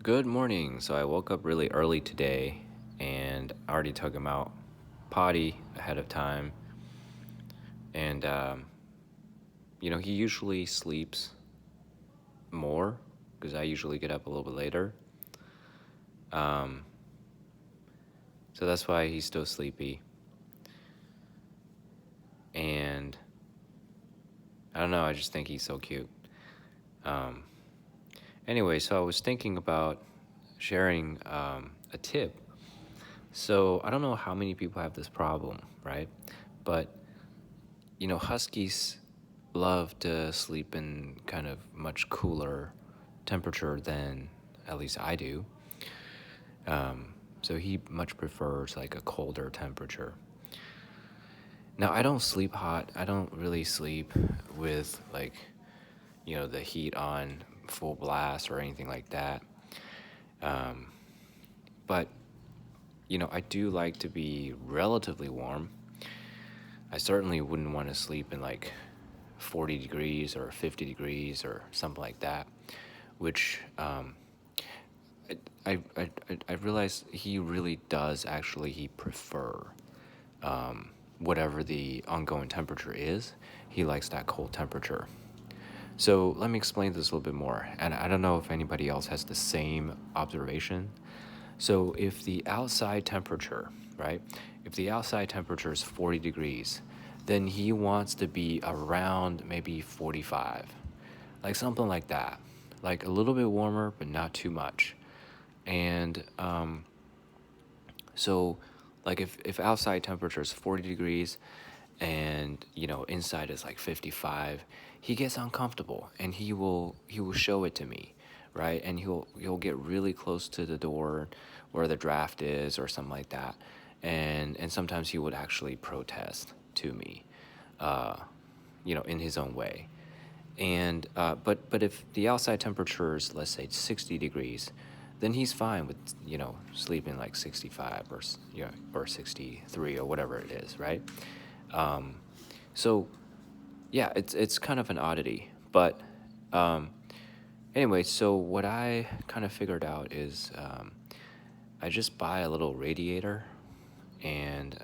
Good morning. So I woke up really early today and I already took him out potty ahead of time. And, he usually sleeps more because I usually get up a little bit later. Um, so that's why he's still sleepy. And I don't know, I just think he's so cute. Um, anyway, so I was thinking about sharing a tip. So I don't know how many people have this problem, right? But huskies love to sleep in kind of much cooler temperature than at least I do. So he much prefers like a colder temperature. Now, I don't sleep hot. I don't really sleep with the heat on full blast or anything like that. Um, but, I do like to be relatively warm. I certainly wouldn't want to sleep in like 40 degrees or 50 degrees or something like that, which I realized he really does actually he prefer whatever the ongoing temperature is. He likes that cold temperature. So let me explain this a little bit more. And I don't know if anybody else has the same observation. So if the outside temperature, right? If the outside temperature is 40 degrees, then he wants to be around maybe 45. Like something like that. Like a little bit warmer, but not too much. And so, like if outside temperature is 40 degrees and inside is like 55, he gets uncomfortable and he will show it to me, right? And he'll get really close to the door where the draft is or something like that. And sometimes he would actually protest to me, uh, in his own way. And but if the outside temperature is, let's say, 60 degrees, then he's fine with sleeping like 65 or 63 or whatever it is, right? Um, so yeah, it's kind of an oddity, but um, anyway, so what I kind of figured out is I just buy a little radiator, and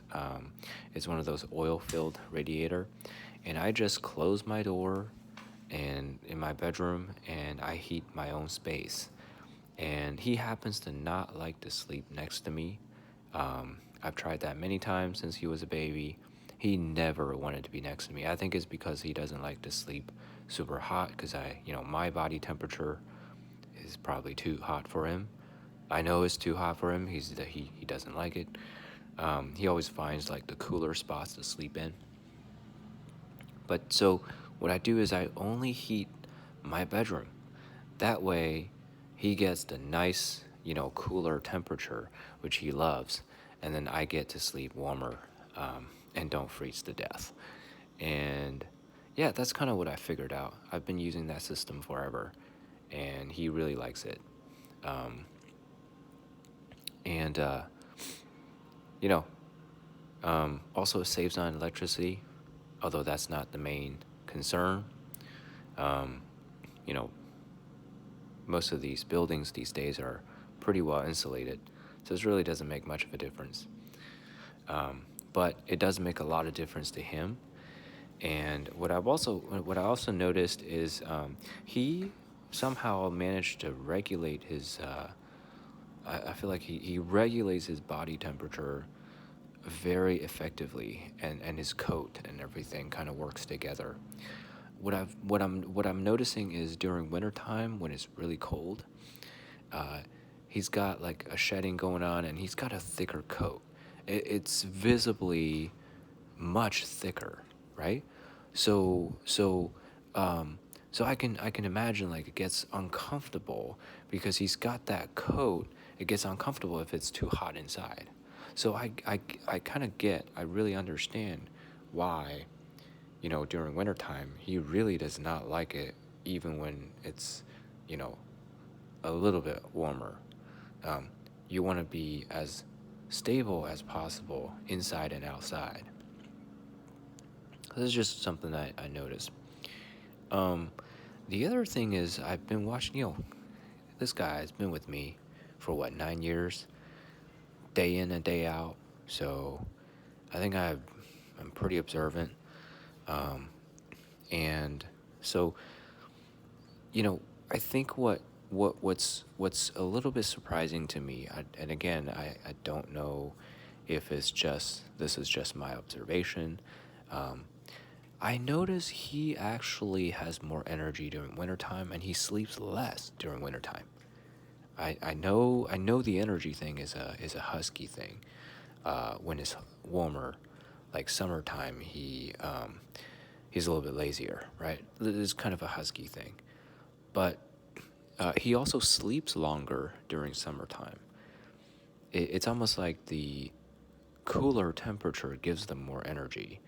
it's one of those oil-filled radiator, and I just close my door and in my bedroom, and I heat my own space. And he happens to not like to sleep next to me. I've tried that many times since he was a baby. He never wanted to be next to me. I think it's because he doesn't like to sleep super hot because my body temperature is probably too hot for him. I know it's too hot for him. He doesn't like it. He always finds like the cooler spots to sleep in. But so what I do is I only heat my bedroom. That way, he gets the nice, cooler temperature, which he loves, and then I get to sleep warmer and don't freeze to death. And yeah, that's kind of what I figured out. I've been using that system forever, and he really likes it. Um, and you know, also it saves on electricity, although that's not the main concern. Um, you know, most of these buildings these days are pretty well insulated, so this really doesn't make much of a difference. But it does make a lot of difference to him. And what I also noticed is he somehow managed to regulate his. I feel like he regulates his body temperature very effectively, and his coat and everything kind of works together. What I'm noticing is during wintertime when it's really cold, uh, he's got like a shedding going on, and he's got a thicker coat. It's visibly much thicker, right? So so um, so I can imagine like it gets uncomfortable because he's got that coat. It gets uncomfortable if it's too hot inside. So I kind of I really understand why during wintertime he really does not like it, even when it's you know a little bit warmer. Um, you want to be as stable as possible inside and outside. This is just something that I noticed. Um, the other thing is I've been watching, this guy has been with me for what, 9 years, day in and day out. So I think I'm pretty observant. Um, and so, you know, I think what's a little bit surprising to me, and again, I don't know if this is just my observation. Um, I notice he actually has more energy during wintertime and he sleeps less during wintertime. I know the energy thing is a husky thing. When it's warmer, like summertime, he's a little bit lazier, right? It's kind of a husky thing. But he also sleeps longer during summertime. It's almost like the cooler temperature gives them more energy.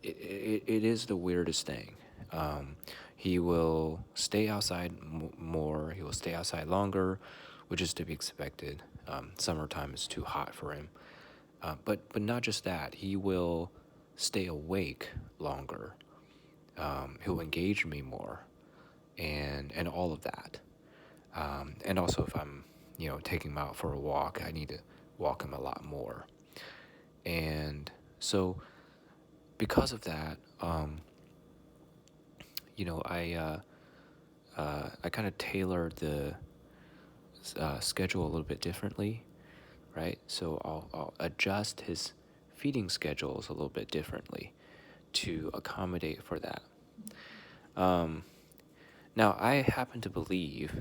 It is the weirdest thing. Um, he will stay outside more. He will stay outside longer, which is to be expected. Summertime is too hot for him. But not just that. He will stay awake longer. He'll engage me more, and all of that. And also, if I'm taking him out for a walk, I need to walk him a lot more. And so because of that, I kind of tailored the schedule a little bit differently, right? So I'll adjust his feeding schedules a little bit differently to accommodate for that. Um, Now, I happen to believe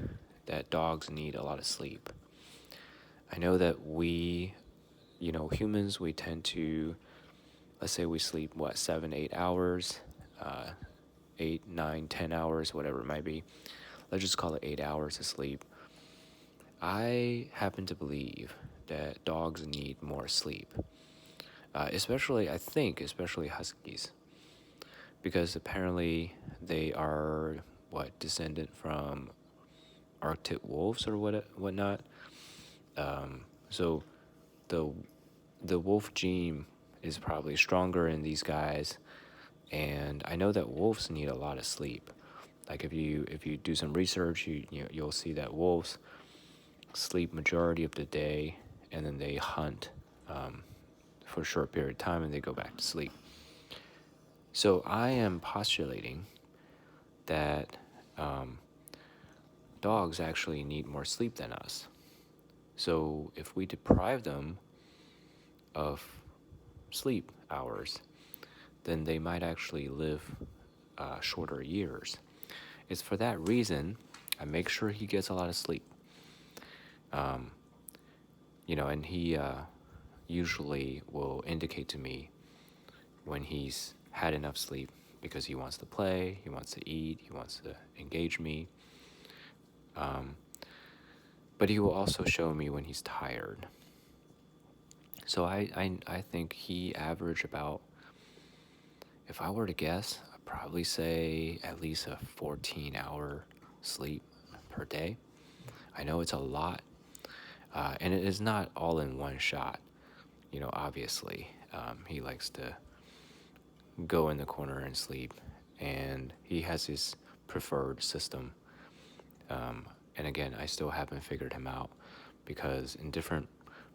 that dogs need a lot of sleep. I know that humans, we tend to, let's say we sleep, what, 7, 8 hours, 8, 9, 10 hours, whatever it might be. Let's just call it 8 hours of sleep. I happen to believe that dogs need more sleep, especially huskies, because apparently they are descendant from Arctic wolves or whatnot. So the the wolf gene is probably stronger in these guys, and I know that wolves need a lot of sleep. Like if you do some research, you'll see that wolves sleep majority of the day, and then they hunt for a short period of time, and they go back to sleep. So I am postulating that dogs actually need more sleep than us. So if we deprive them of sleep hours, then they might actually live shorter years. It's for that reason I make sure he gets a lot of sleep. Um, and he usually will indicate to me when he's had enough sleep because he wants to play, he wants to eat, he wants to engage me. But he will also show me when he's tired. So I think he averaged about, if I were to guess, I'd probably say at least a 14-hour sleep per day. I know it's a lot, and it is not all in one shot. Obviously, he likes to go in the corner and sleep, and he has his preferred system. And again, I still haven't figured him out because in different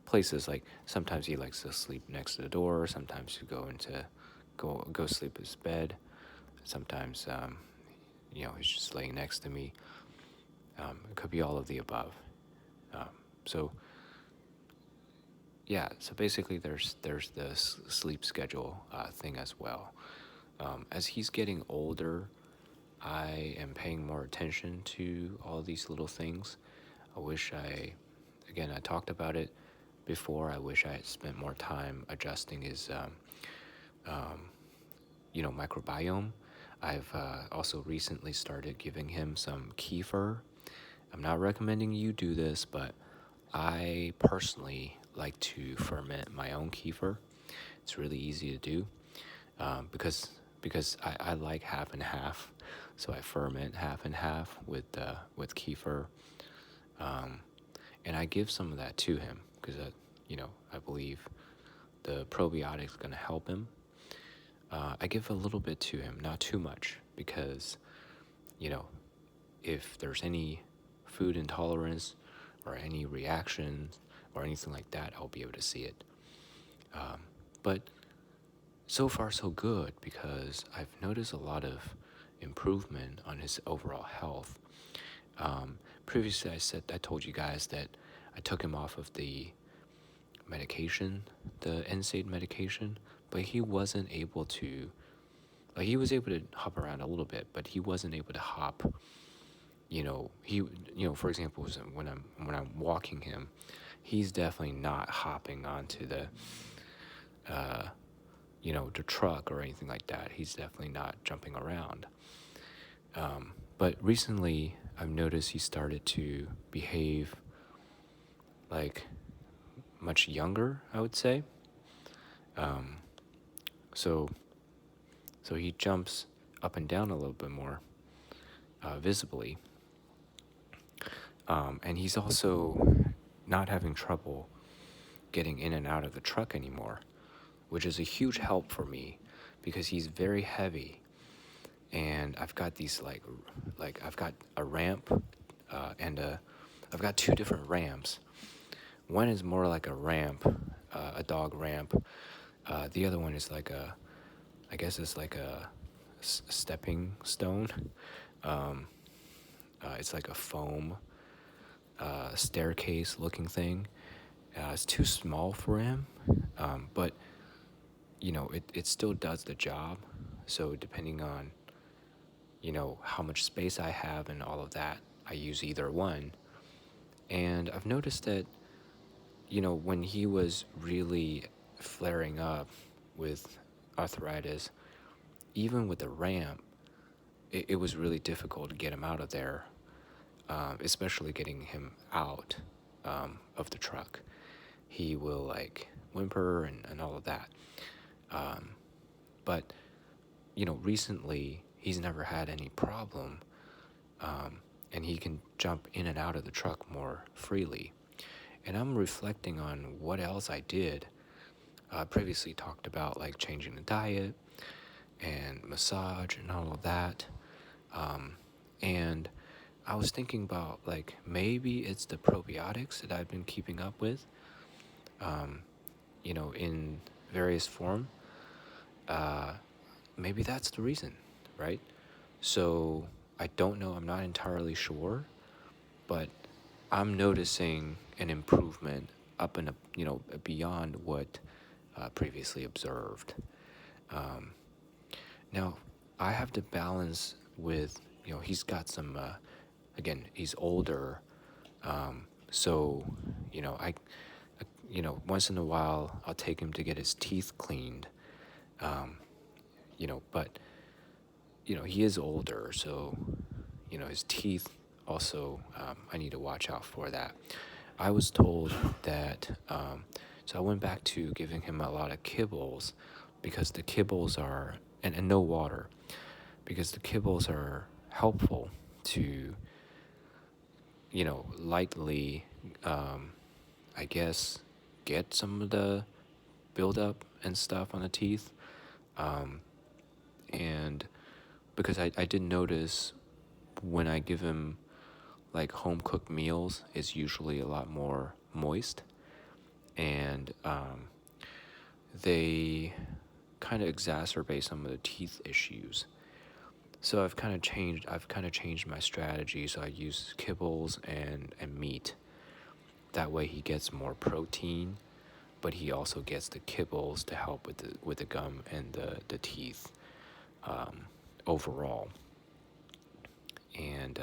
places, like sometimes he likes to sleep next to the door, sometimes to go sleep in his bed, sometimes he's just laying next to me. It could be all of the above. So yeah, so basically there's the sleep schedule thing as well. As he's getting older, I am paying more attention to all these little things. I talked about it before. I wish I had spent more time adjusting his, microbiome. I've also recently started giving him some kefir. I'm not recommending you do this, but I personally like to ferment my own kefir. It's really easy to do because I like half and half, so I ferment half and half with kefir, and I give some of that to him because I believe the probiotics going to help him. I give a little bit to him, not too much, because if there's any food intolerance or any reactions or anything like that, I'll be able to see it. But so far, so good because I've noticed a lot of improvement on his overall health. Previously, I told you guys that I took him off of the medication, the NSAID medication, but he wasn't able to. Like he was able to hop around a little bit, but he wasn't able to hop. For example, when I'm walking him, he's definitely not hopping onto the truck or anything like that. He's definitely not jumping around. But recently, I've noticed he started to behave like much younger, I would say. Um, so, so he jumps up and down a little bit more visibly. And he's also not having trouble getting in and out of the truck anymore, which is a huge help for me because he's very heavy. And I've got these I've got a ramp I've got two different ramps. One is more like a ramp, a dog ramp. The other one is I guess it's like a stepping stone. It's like a foam staircase looking thing. It's too small for him, but it still does the job. So depending on how much space I have and all of that, I use either one. And I've noticed that when he was really flaring up with arthritis, even with the ramp, it was really difficult to get him out of there, especially getting him out of the truck. He will whimper and all of that. But recently he's never had any problem, and he can jump in and out of the truck more freely. And I'm reflecting on what else I did. I previously talked about changing the diet and massage and all of that. And I was thinking about maybe it's the probiotics that I've been keeping up with, in various form. Maybe that's the reason, right? So I don't know. I'm not entirely sure, but I'm noticing an improvement up and beyond what previously observed. Now I have to balance with he's got some. Again, he's older, so I once in a while I'll take him to get his teeth cleaned, but he is older, so his teeth also, I need to watch out for that. I was told that, so I went back to giving him a lot of kibbles because the kibbles are, and no water, because the kibbles are helpful to, lightly, I guess, get some of the buildup and stuff on the teeth. And because I did notice when I give him home cooked meals, it's usually a lot more moist, and they kind of exacerbate some of the teeth issues. So I've kind of changed my strategy. So I use kibbles and meat. That way he gets more protein, but he also gets the kibbles to help with the gum and the teeth overall. And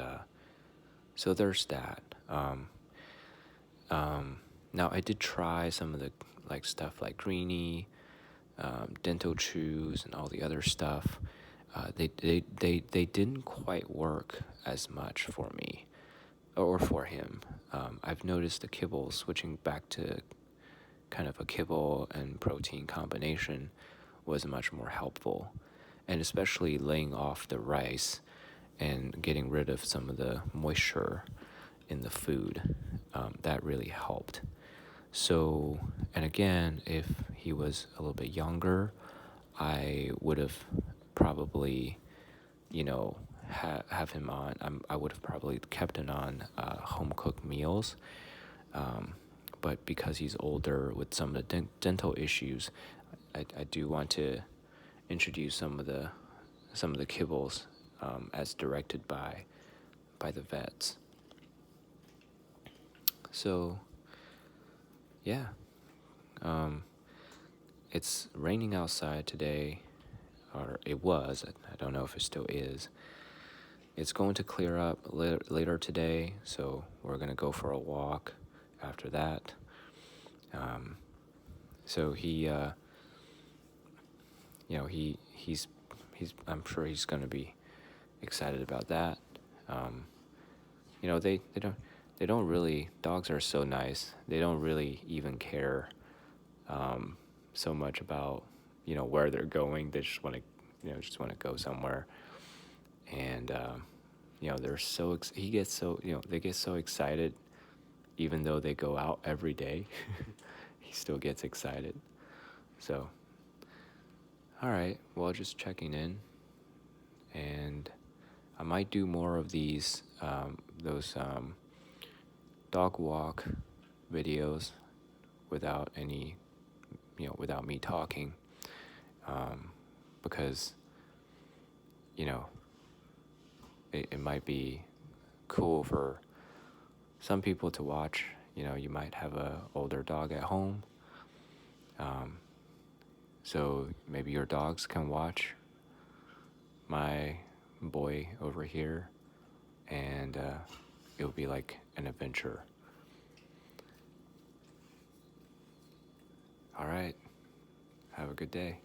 so there's that. Now I did try some of the stuff like Greenie, Dental Chews, and all the other stuff. They didn't quite work as much for me or for him. I've noticed the kibble switching back to kind of a kibble and protein combination was much more helpful, and especially laying off the rice and getting rid of some of the moisture in the food, that really helped. So, and again, if he was a little bit younger, I would have probably, have him on, I would have probably kept him on home cooked meals. But because he's older with some of the dental issues, I do want to introduce some of the kibbles as directed by the vets. So yeah, it's raining outside today, or it was. I don't know if it still is. It's going to clear up later today, so we're gonna go for a walk after that. So he, he's I'm sure he's gonna be excited about that. They don't really, dogs are so nice. They don't really even care so much about where they're going. They just want to go somewhere, and they're so they get so excited, even though they go out every day. He still gets excited. So all right, well, just checking in, and I might do more of these those dog walk videos without any without me talking, because it might be cool for some people to watch. You might have a older dog at home, so maybe your dogs can watch my boy over here, and it'll be like an adventure. All right, have a good day.